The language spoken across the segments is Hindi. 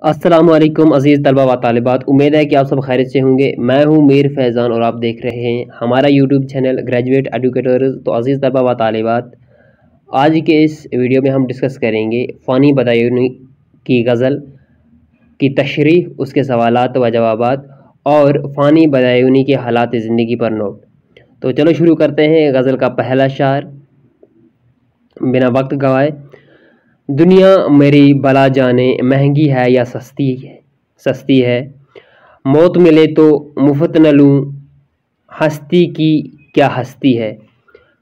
अस्सलामुअलैकुम अज़ीज़ तलबा व तालिबात, उम्मीद है कि आप सब खैरियत से होंगे। मैं हूं मीर फैज़ान और आप देख रहे हैं हमारा यूट्यूब चैनल ग्रेजुएट एडुकेटर्स। तो अज़ीज़ तलबा व तालिबात, आज के इस वीडियो में हम डिस्कस करेंगे फ़ानी बदायूनी की गज़ल की तशरीह, उसके सवालात व जवाबात और फ़ानी बदायूनी के हालात ज़िंदगी पर नोट। तो चलो शुरू करते हैं। गज़ल का पहला शार बिना वक्त गवाए। दुनिया मेरी भला जाने महंगी है या सस्ती है। मौत मिले तो मुफ्त न लूँ, हस्ती की क्या हस्ती है।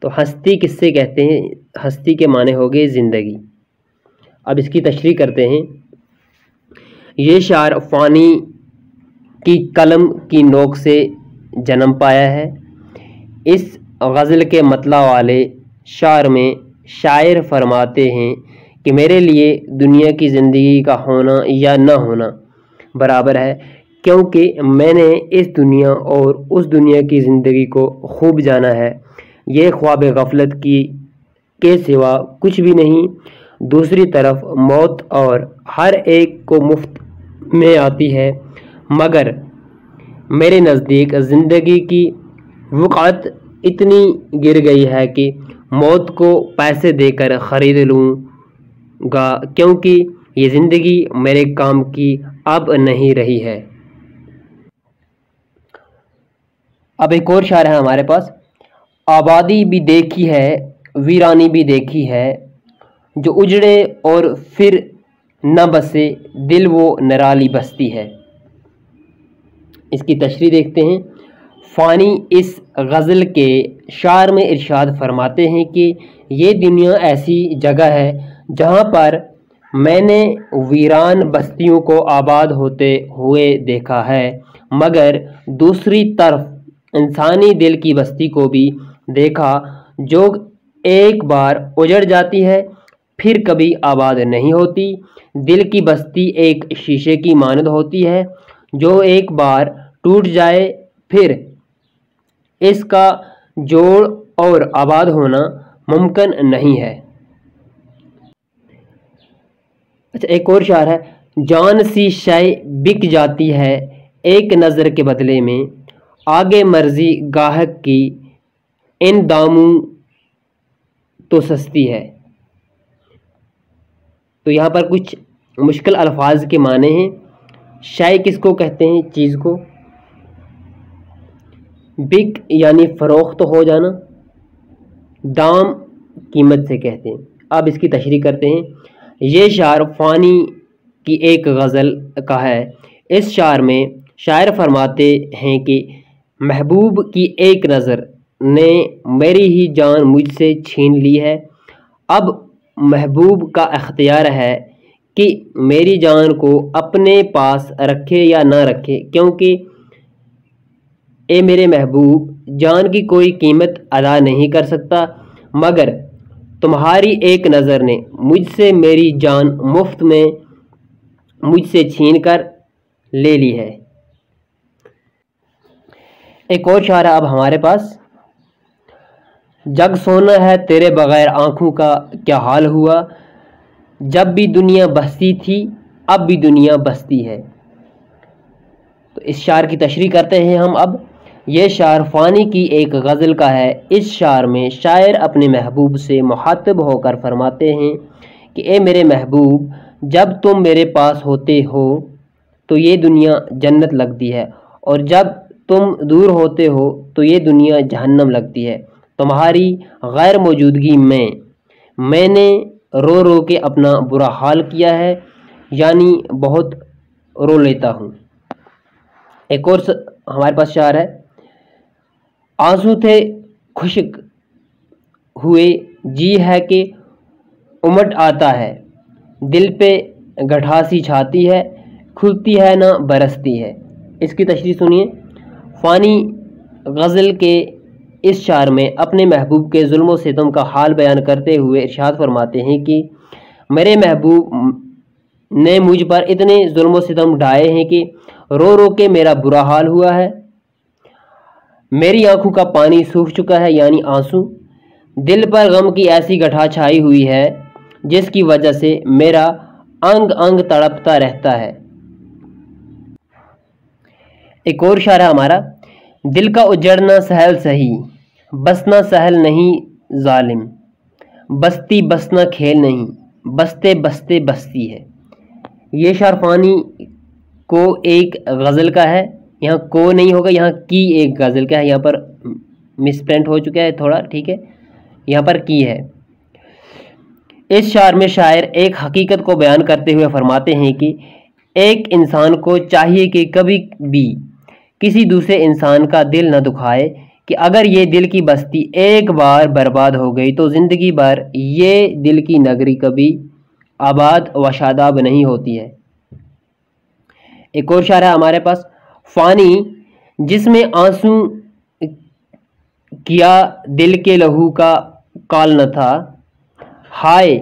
तो हस्ती किससे कहते हैं? हस्ती के माने हो गए ज़िंदगी। अब इसकी तशरीह करते हैं। ये शार फ़ानी की कलम की नोक से जन्म पाया है। इस गज़ल के मतला वाले शार में शायर फरमाते हैं कि मेरे लिए दुनिया की ज़िंदगी का होना या न होना बराबर है, क्योंकि मैंने इस दुनिया और उस दुनिया की ज़िंदगी को खूब जाना है। ये ख्वाब गफलत की के सिवा कुछ भी नहीं। दूसरी तरफ मौत और हर एक को मुफ्त में आती है, मगर मेरे नज़दीक ज़िंदगी की वक़्त इतनी गिर गई है कि मौत को पैसे देकर ख़रीद लूँगा, क्योंकि ये ज़िंदगी मेरे काम की अब नहीं रही है। अब एक और शायर है हमारे पास। आबादी भी देखी है, वीरानी भी देखी है, जो उजड़े और फिर न बसे दिल वो निराली बस्ती है। इसकी तशरीह देखते हैं। फ़ानी इस गज़ल के शार में इरशाद फरमाते हैं कि ये दुनिया ऐसी जगह है जहाँ पर मैंने वीरान बस्तियों को आबाद होते हुए देखा है, मगर दूसरी तरफ इंसानी दिल की बस्ती को भी देखा, जो एक बार उजड़ जाती है फिर कभी आबाद नहीं होती। दिल की बस्ती एक शीशे की मानद होती है, जो एक बार टूट जाए फिर इसका जोड़ और आबाद होना मुमकिन नहीं है। अच्छा, एक और शायर है। जान सी शय बिक जाती है एक नज़र के बदले में, आगे मर्जी गाहक की इन दामों तो सस्ती है। तो यहाँ पर कुछ मुश्किल अल्फाज के माने हैं। शय किसको कहते हैं? चीज़ को। बिक यानी फ़रोख्त हो जाना, दाम कीमत से कहते हैं। अब इसकी तशरीह करते हैं। ये शार फ़ानी की एक गज़ल का है। इस शार में शायर फरमाते हैं कि महबूब की एक नज़र ने मेरी ही जान मुझसे छीन ली है। अब महबूब का इख्तियार है कि मेरी जान को अपने पास रखे या ना रखे, क्योंकि ए मेरे महबूब, जान की कोई कीमत अदा नहीं कर सकता, मगर तुम्हारी एक नज़र ने मुझसे मेरी जान मुफ्त में मुझसे छीन कर ले ली है। एक और शायर अब हमारे पास। जग सोना है तेरे बगैर आँखों का क्या हाल हुआ, जब भी दुनिया बसती थी अब भी दुनिया बसती है। तो इस शार की तशरीह करते हैं हम अब। यह शार फ़ानी की एक गज़ल का है। इस शार में शायर अपने महबूब से मुखातिब होकर फरमाते हैं कि ए मेरे महबूब, जब तुम मेरे पास होते हो तो ये दुनिया जन्नत लगती है, और जब तुम दूर होते हो तो ये दुनिया जहन्नम लगती है। तुम्हारी गैर मौजूदगी में मैंने रो रो के अपना बुरा हाल किया है, यानी बहुत रो लेता हूँ। एक और हमारे पास शायर है। आंसू थे खुश्क हुए जी है कि उमट आता है, दिल पे गठासी छाती है, खुलती है ना बरसती है। इसकी तशरीह सुनिए। फ़ानी गज़ल के इस शार में अपने महबूब के जुल्म व सितम का हाल बयान करते हुए इरशाद फरमाते हैं कि मेरे महबूब ने मुझ पर इतने जुल्म व सितम ढाए हैं कि रो रो के मेरा बुरा हाल हुआ है। मेरी आंखों का पानी सूख चुका है, यानी आंसू। दिल पर गम की ऐसी गठा छाई हुई है जिसकी वजह से मेरा अंग अंग तड़पता रहता है। एक और शायर है हमारा, दिल का उजड़ना सहल सही, बसना सहल नहीं जालिम, बस्ती बसना खेल नहीं, बसते बसते बस्ती है। ये शायर फ़ानी को एक गज़ल का है, यहाँ को नहीं होगा, यहाँ की एक गज़ल का है, यहाँ पर मिसप्रिंट हो चुका है थोड़ा, ठीक है, यहाँ पर की है। इस शायर में शायर एक हकीकत को बयान करते हुए फरमाते हैं कि एक इंसान को चाहिए कि कभी भी किसी दूसरे इंसान का दिल न दुखाए, कि अगर ये दिल की बस्ती एक बार बर्बाद हो गई तो ज़िंदगी भर ये दिल की नगरी कभी आबाद व शादाब नहीं होती है। एक और शायर है हमारे पास, फ़ानी जिसमें आंसू किया दिल के लहू का काल न था, हाय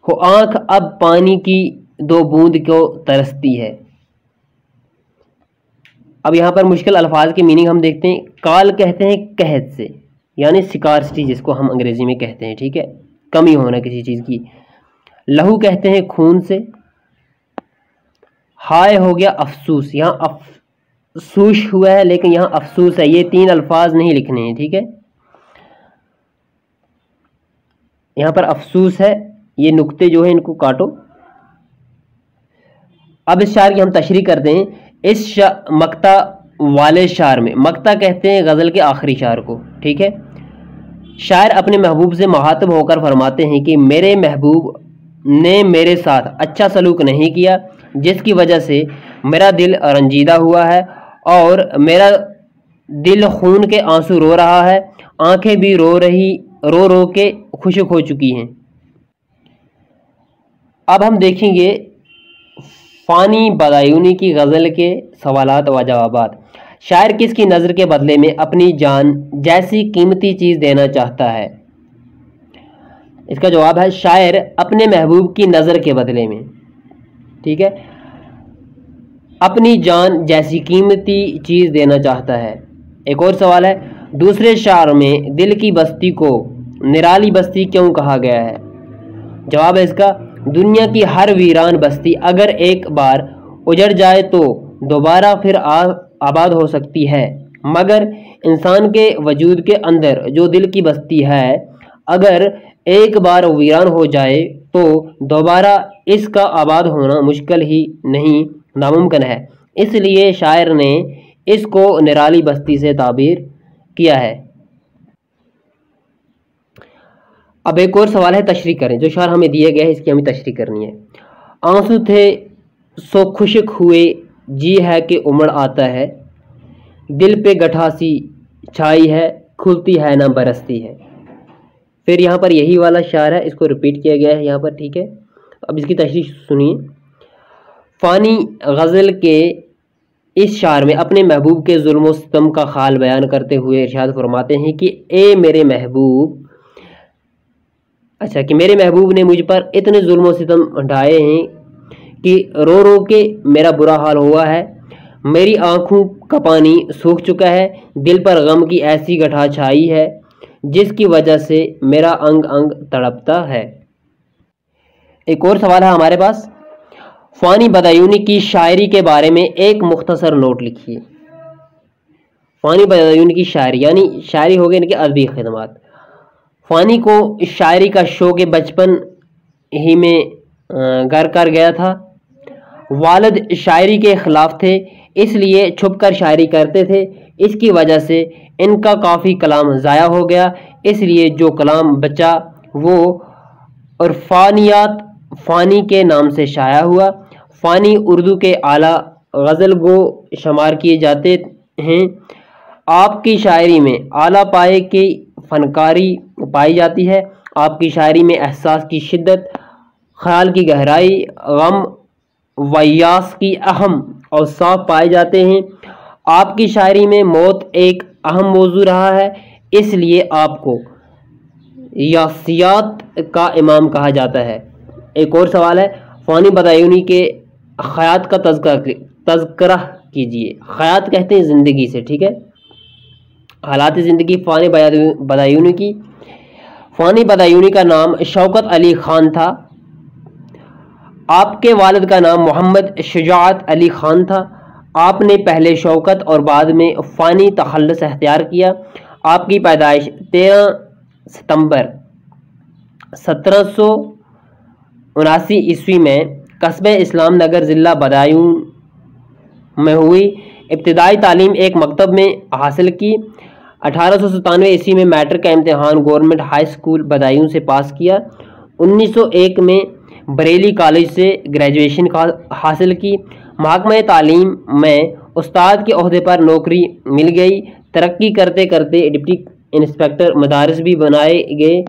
हो आँख अब पानी की दो बूंद को तरसती है। अब यहाँ पर मुश्किल अल्फाज के मीनिंग हम देखते हैं। काल कहते हैं कहत से, यानी स्कार्सिटी जिसको हम अंग्रेजी में कहते हैं, ठीक है, कमी होना किसी चीज़ की। लहू कहते हैं खून से। हाय हो गया अफसूस, यहाँ अफसूस हुआ है लेकिन यहाँ अफसूस है, ये तीन अल्फाज नहीं लिखने हैं, ठीक है, यहाँ पर अफसूस है, ये नुक्ते जो है इनको काटो। अब इस शायर की हम तशरीह करते हैं। इस मक्ता वाले शायर में, मक्ता कहते हैं गज़ल के आखिरी शायर को, ठीक है, शायर अपने महबूब से मुखातब होकर फरमाते हैं कि मेरे महबूब ने मेरे साथ अच्छा सलूक नहीं किया, जिसकी वजह से मेरा दिल रंजीदा हुआ है और मेरा दिल खून के आंसू रो रहा है, आंखें भी रो रो के खुशक हो चुकी हैं। अब हम देखेंगे फ़ानी बदायूनी की गज़ल के सवालात व जवाबात। शायर किसकी नज़र के बदले में अपनी जान जैसी कीमती चीज़ देना चाहता है? इसका जवाब है शायर अपने महबूब की नज़र के बदले में, ठीक है, अपनी जान जैसी कीमती चीज़ देना चाहता है। एक और सवाल है, दूसरे शायर में दिल की बस्ती को निराली बस्ती क्यों कहा गया है? जवाब है इसका, दुनिया की हर वीरान बस्ती अगर एक बार उजड़ जाए तो दोबारा फिर आबाद हो सकती है, मगर इंसान के वजूद के अंदर जो दिल की बस्ती है अगर एक बार वीरान हो जाए तो दोबारा इसका आबाद होना मुश्किल ही नहीं नामुमकिन है। इसलिए शायर ने इसको निराली बस्ती से ताबीर किया है। अब एक और सवाल है, तशरीह करें। जो शायर हमें दिए गए हैं इसकी हमें तशरीह करनी है। आंसू थे सो खुशक हुए, जी है कि उमड़ आता है, दिल पे गठासी छाई है, खुलती है ना बरसती है। फिर यहाँ पर यही वाला शायर है, इसको रिपीट किया गया है यहाँ पर, ठीक है। अब इसकी तशरीह सुनिए। फ़ानी गज़ल के इस शायर में अपने महबूब के जुल्म व सितम का खाल बयान करते हुए इरशाद फरमाते हैं कि ए मेरे महबूब, अच्छा, कि मेरे महबूब ने मुझ पर इतने जुल्म व सितम ढाए हैं कि रो रो के मेरा बुरा हाल हुआ है, मेरी आंखों का पानी सूख चुका है, दिल पर गम की ऐसी गठा छाई है जिसकी वजह से मेरा अंग अंग तड़पता है। एक और सवाल है हमारे पास, फ़ानी बदायूनी की शायरी के बारे में एक मुख्तसर नोट लिखिए। फ़ानी बदायूनी की शायरी, यानी शायरी हो गई इनकी अदबी खिदमात। फ़ानी को शायरी का शौक़ बचपन ही में घर कर गया था। वालिद शायरी के ख़िलाफ़ थे, इसलिए छुप कर शायरी करते थे। इसकी वजह से इनका काफ़ी कलाम ज़ाया हो गया, इसलिए जो कलाम बचा वो इरफानियात फ़ानी के नाम से शाया हुआ। फ़ानी उर्दू के आला गज़ल गो शुमार किए जाते हैं। आपकी शायरी में आला पाए की फ़नकारी पाई जाती है। आपकी शायरी में एहसास की शिद्दत, ख़याल की गहराई, गम वयास की अहम और साफ पाए जाते हैं। आपकी शायरी में मौत एक अहम मौजू रहा है, इसलिए आपको यासियात का इमाम कहा जाता है। एक और सवाल है, फ़ानी बदायूनी के ख़यात का तज़किरा कीजिए। ख़यात कहते हैं ज़िंदगी से, ठीक है, हालात ज़िंदगी फ़ानी बदायूनी की। फ़ानी बदायूनी का नाम शौकत अली ख़ान था। आपके वालिद का नाम मोहम्मद शुजाअत अली ख़ान था। आपने पहले शौकत और बाद में फ़ानी तखल्लुस अख्तियार किया। आपकी पैदाइश 13 सितंबर 1779 ईस्वी में कस्बे इस्लाम नगर ज़िला बदायूं में हुई। इब्तिदाई तालीम एक मकतब में हासिल की। 1897 ईस्वी में मैट्रिक का इम्तिहान गवर्नमेंट हाई स्कूल बदायूं से पास किया। 1901 में बरेली कॉलेज से ग्रेजुएशन हासिल की। महकमा तालीम में उस्ताद के ओहदे पर नौकरी मिल गई। तरक्की करते करते डिप्टी इंस्पेक्टर मदारिस भी बनाए गए।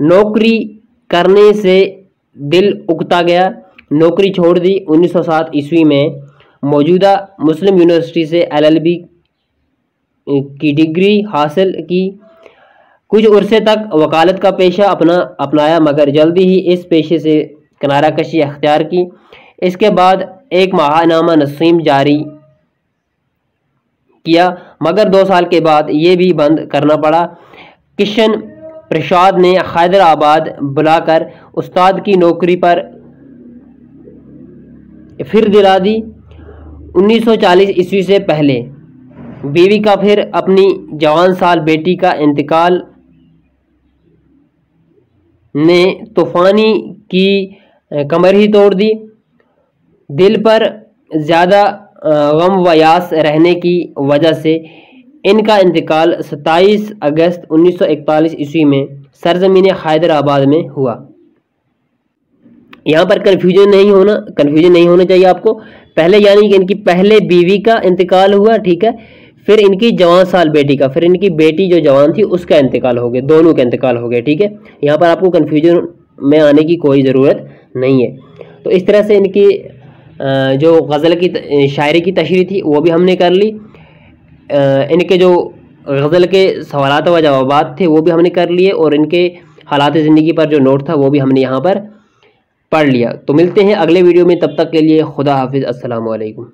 नौकरी करने से दिल उकता गया, नौकरी छोड़ दी। 1907 ईस्वी में मौजूदा मुस्लिम यूनिवर्सिटी से LLB की डिग्री हासिल की। कुछ अरसे तक वकालत का पेशा अपनाया, मगर जल्दी ही इस पेशे से किनारा कशी अख्तियार की। इसके बाद एक माहनामा नसीम जारी किया, मगर 2 साल के बाद ये भी बंद करना पड़ा। किशन प्रसाद ने हैदराबाद बुलाकर उस्ताद की नौकरी पर फिर दिला दी। 1940 ईस्वी से पहले बीवी का फिर अपनी जवान साल बेटी का इंतकाल ने तूफानी की कमर ही तोड़ दी। दिल पर ज़्यादा गम व यास रहने की वजह से इनका इंतकाल 27 अगस्त 1941 ईस्वी में सरजमीन हैदराबाद में हुआ। यहाँ पर कन्फ्यूजन नहीं होना चाहिए आपको। पहले यानी कि इनकी पहले बीवी का इंतकाल हुआ, ठीक है, फिर इनकी जवान साल बेटी का, फिर इनकी बेटी जो जवान थी उसका इंतकाल हो गया, दोनों का इंतकाल हो गया, ठीक है। यहाँ पर आपको कन्फ्यूजन में आने की कोई ज़रूरत नहीं है। तो इस तरह से इनकी जो गज़ल की शायरी की तशरीह थी वो भी हमने कर ली। इनके जो गज़ल के सवालात व जवाबात थे वो भी हमने कर लिए, और इनके हालात ज़िंदगी पर जो नोट था वो भी हमने यहाँ पर पढ़ लिया। तो मिलते हैं अगले वीडियो में, तब तक के लिए खुदा हाफिज़, अस्सलामु अलैकुम।